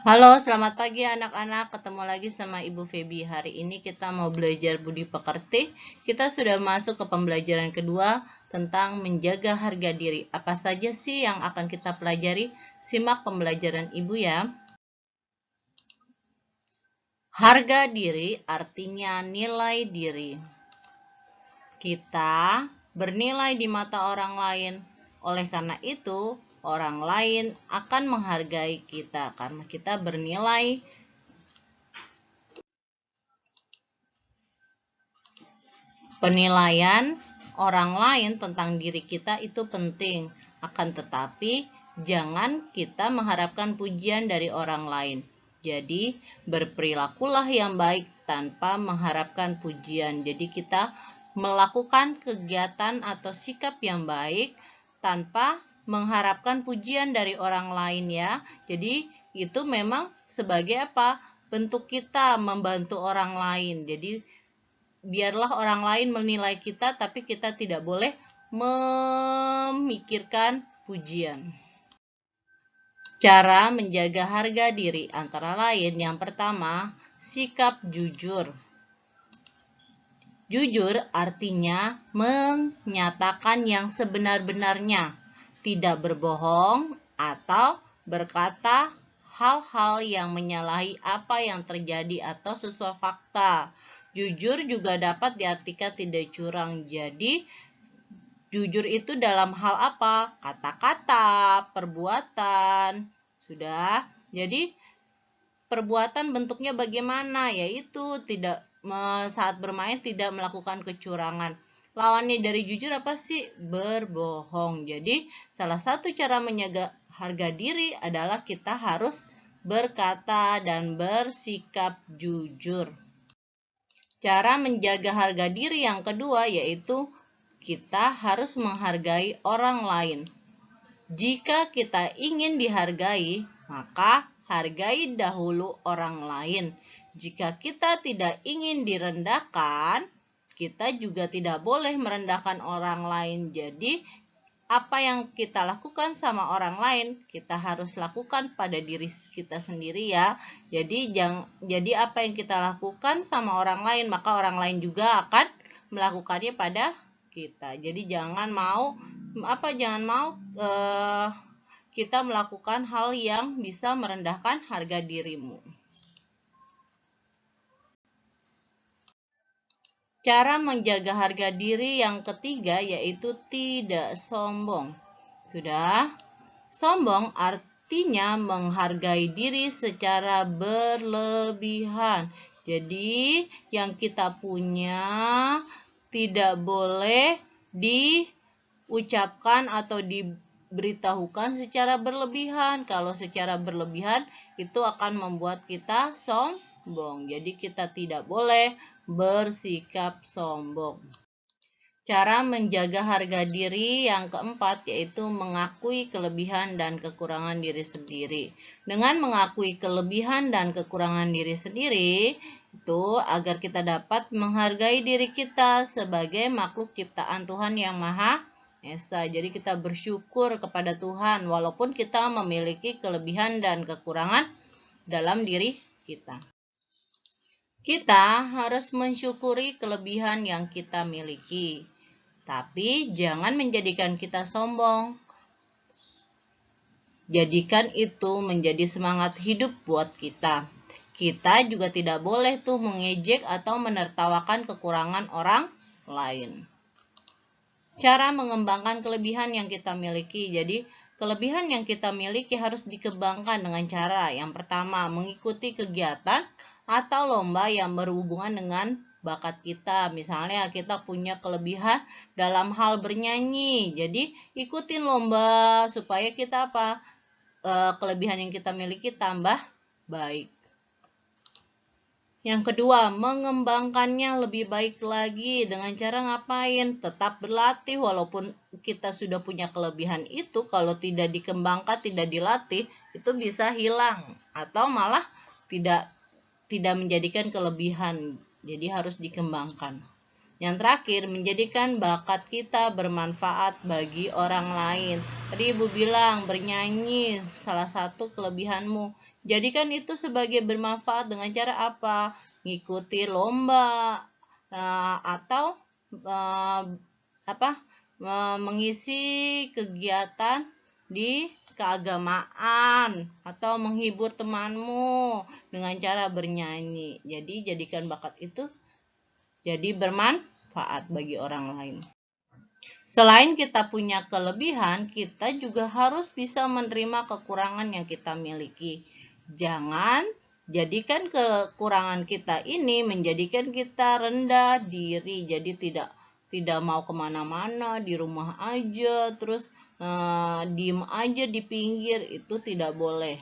Halo, selamat pagi anak-anak. Ketemu lagi sama Ibu Feby. Hari ini kita mau belajar budi pekerti. Kita sudah masuk ke pembelajaran kedua tentang menjaga harga diri. Apa saja sih yang akan kita pelajari? Simak pembelajaran Ibu ya. Harga diri artinya nilai diri. Kita bernilai di mata orang lain. Oleh karena itu, orang lain akan menghargai kita karena kita bernilai. Penilaian orang lain tentang diri kita itu penting, akan tetapi jangan kita mengharapkan pujian dari orang lain. Jadi, berperilakulah yang baik tanpa mengharapkan pujian. Jadi, kita melakukan kegiatan atau sikap yang baik tanpa mengharapkan pujian dari orang lain ya. Jadi, itu memang sebagai apa? Bentuk kita membantu orang lain. Jadi, biarlah orang lain menilai kita, tapi kita tidak boleh memikirkan pujian. Cara menjaga harga diri antara lain, yang pertama, sikap jujur. Jujur artinya menyatakan yang sebenar-benarnya, tidak berbohong atau berkata hal-hal yang menyalahi apa yang terjadi atau sesuai fakta. Jujur juga dapat diartikan tidak curang. Jadi, jujur itu dalam hal apa? Kata-kata, perbuatan. Sudah. Jadi, perbuatan bentuknya bagaimana? Yaitu tidak saat bermain tidak melakukan kecurangan. Lawannya dari jujur apa sih? Berbohong. Jadi, salah satu cara menjaga harga diri adalah kita harus berkata dan bersikap jujur. Cara menjaga harga diri yang kedua yaitu kita harus menghargai orang lain. Jika kita ingin dihargai, maka hargai dahulu orang lain. Jika kita tidak ingin direndahkan, kita juga tidak boleh merendahkan orang lain. Jadi, apa yang kita lakukan sama orang lain, kita harus lakukan pada diri kita sendiri ya. Jadi apa yang kita lakukan sama orang lain, maka orang lain juga akan melakukannya pada kita. Jadi jangan mau kita melakukan hal yang bisa merendahkan harga dirimu. Cara menjaga harga diri yang ketiga yaitu tidak sombong. Sudah? Sombong artinya menghargai diri secara berlebihan. Jadi, yang kita punya tidak boleh diucapkan atau diberitahukan secara berlebihan. Kalau secara berlebihan, itu akan membuat kita sombong. Jadi, kita tidak boleh bersikap sombong. Cara menjaga harga diri yang keempat yaitu mengakui kelebihan dan kekurangan diri sendiri. Dengan mengakui kelebihan dan kekurangan diri sendiri, itu agar kita dapat menghargai diri kita sebagai makhluk ciptaan Tuhan yang Maha Esa. Jadi kita bersyukur kepada Tuhan walaupun kita memiliki kelebihan dan kekurangan dalam diri kita. Kita harus mensyukuri kelebihan yang kita miliki. Tapi jangan menjadikan kita sombong. Jadikan itu menjadi semangat hidup buat kita. Kita juga tidak boleh tuh mengejek atau menertawakan kekurangan orang lain. Cara mengembangkan kelebihan yang kita miliki. Jadi, kelebihan yang kita miliki harus dikembangkan dengan cara yang pertama, mengikuti kegiatan atau lomba yang berhubungan dengan bakat kita. Misalnya kita punya kelebihan dalam hal bernyanyi. Jadi ikutin lomba supaya kita kelebihan yang kita miliki tambah baik. Yang kedua, mengembangkannya lebih baik lagi dengan cara ngapain? Tetap berlatih walaupun kita sudah punya kelebihan itu, kalau tidak dikembangkan, tidak dilatih, itu bisa hilang atau malah tidak menjadikan kelebihan. Jadi harus dikembangkan. Yang terakhir, menjadikan bakat kita bermanfaat bagi orang lain. Tadi Ibu bilang bernyanyi salah satu kelebihanmu. Jadikan itu sebagai bermanfaat dengan cara apa? Ngikuti lomba atau mengisi kegiatan di keagamaan atau menghibur temanmu dengan cara bernyanyi. Jadi jadikan bakat itu jadi bermanfaat bagi orang lain. Selain kita punya kelebihan, kita juga harus bisa menerima kekurangan yang kita miliki. Jangan jadikan kekurangan kita ini menjadikan kita rendah diri, jadi tidak mau kemana-mana, di rumah aja, terus diem aja di pinggir, itu tidak boleh.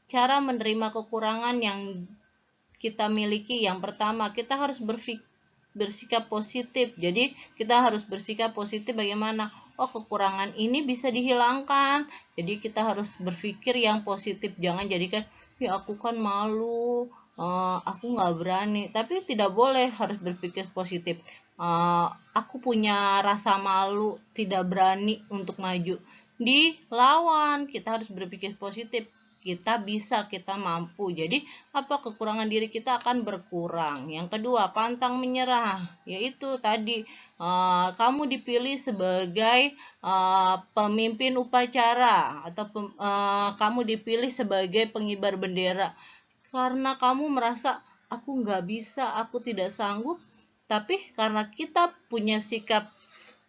Cara menerima kekurangan yang kita miliki, yang pertama kita harus bersikap positif. Jadi kita harus bersikap positif bagaimana? Oh, kekurangan ini bisa dihilangkan. Jadi kita harus berpikir yang positif. Jangan jadikan, ya aku kan malu, aku nggak berani. Tapi tidak boleh, harus berpikir positif. Aku punya rasa malu, tidak berani untuk maju. Dilawan, kita harus berpikir positif. Kita bisa, kita mampu. Jadi kekurangan diri kita akan berkurang. Yang kedua, pantang menyerah, yaitu tadi kamu dipilih sebagai pemimpin upacara atau kamu dipilih sebagai pengibar bendera karena kamu merasa aku nggak bisa, aku tidak sanggup. Tapi karena kita punya sikap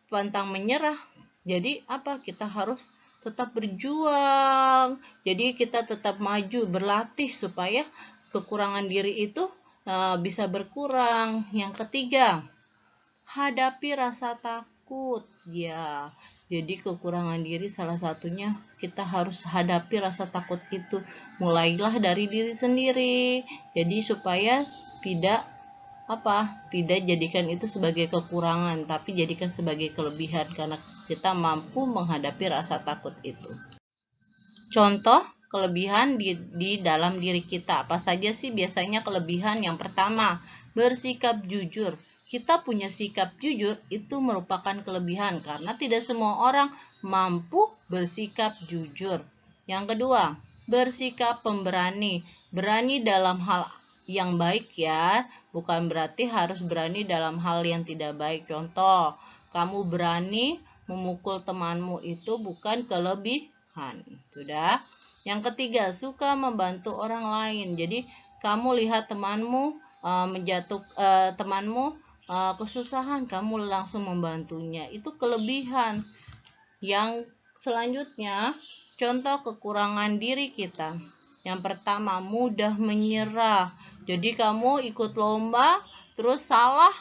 pantang menyerah, jadi kita harus tetap berjuang. Jadi kita tetap maju, berlatih supaya kekurangan diri itu bisa berkurang. Yang ketiga, hadapi rasa takut. Ya, jadi kekurangan diri salah satunya kita harus hadapi rasa takut itu. Mulailah dari diri sendiri. Jadi supaya tidak jadikan itu sebagai kekurangan, tapi jadikan sebagai kelebihan karena kita mampu menghadapi rasa takut itu. Contoh kelebihan di dalam diri kita. Apa saja sih biasanya kelebihan? Yang pertama, bersikap jujur. Kita punya sikap jujur itu merupakan kelebihan karena tidak semua orang mampu bersikap jujur. Yang kedua, bersikap pemberani. Berani dalam hal yang baik ya, bukan berarti harus berani dalam hal yang tidak baik. Contoh, kamu berani memukul temanmu itu bukan kelebihan. Sudah. Yang ketiga, suka membantu orang lain. Jadi kamu lihat temanmu kesusahan, kamu langsung membantunya. Itu kelebihan. Yang selanjutnya, contoh kekurangan diri kita. Yang pertama, mudah menyerah. Jadi kamu ikut lomba, terus salah,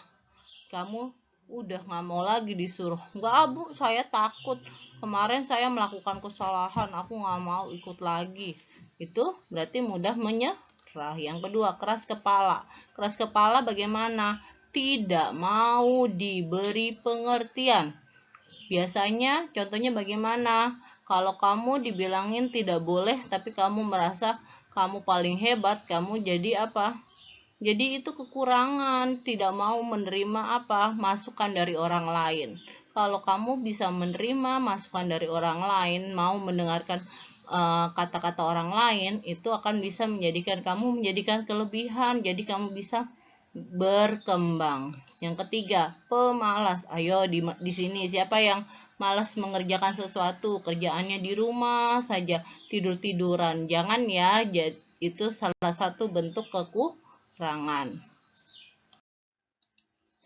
kamu udah nggak mau lagi disuruh. Nggak, Bu, saya takut. Kemarin saya melakukan kesalahan, aku nggak mau ikut lagi. Itu berarti mudah menyerah. Yang kedua, keras kepala. Keras kepala bagaimana? Tidak mau diberi pengertian. Biasanya contohnya bagaimana? Kalau kamu dibilangin tidak boleh, tapi kamu merasa kamu paling hebat, kamu jadi apa? Jadi itu kekurangan, tidak mau menerima masukan dari orang lain. Kalau kamu bisa menerima masukan dari orang lain, mau mendengarkan kata-kata orang lain, itu akan bisa menjadikan kelebihan. Jadi kamu bisa berkembang. Yang ketiga, pemalas. Ayo di sini siapa yang malas mengerjakan sesuatu? Kerjaannya di rumah saja, tidur-tiduran. Jangan ya, itu salah satu bentuk kekurangan.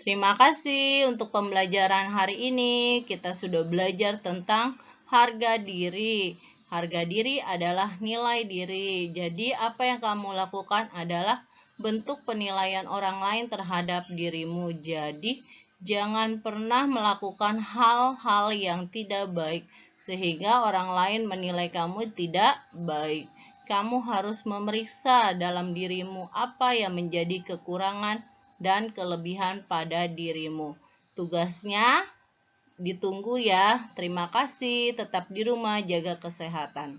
Terima kasih untuk pembelajaran hari ini. Kita sudah belajar tentang harga diri. Harga diri adalah nilai diri. Jadi apa yang kamu lakukan adalah bentuk penilaian orang lain terhadap dirimu. Jadi jangan pernah melakukan hal-hal yang tidak baik sehingga orang lain menilai kamu tidak baik. Kamu harus memeriksa dalam dirimu apa yang menjadi kekurangan dan kelebihan pada dirimu. Tugasnya ditunggu ya. Terima kasih. Tetap di rumah, jaga kesehatan.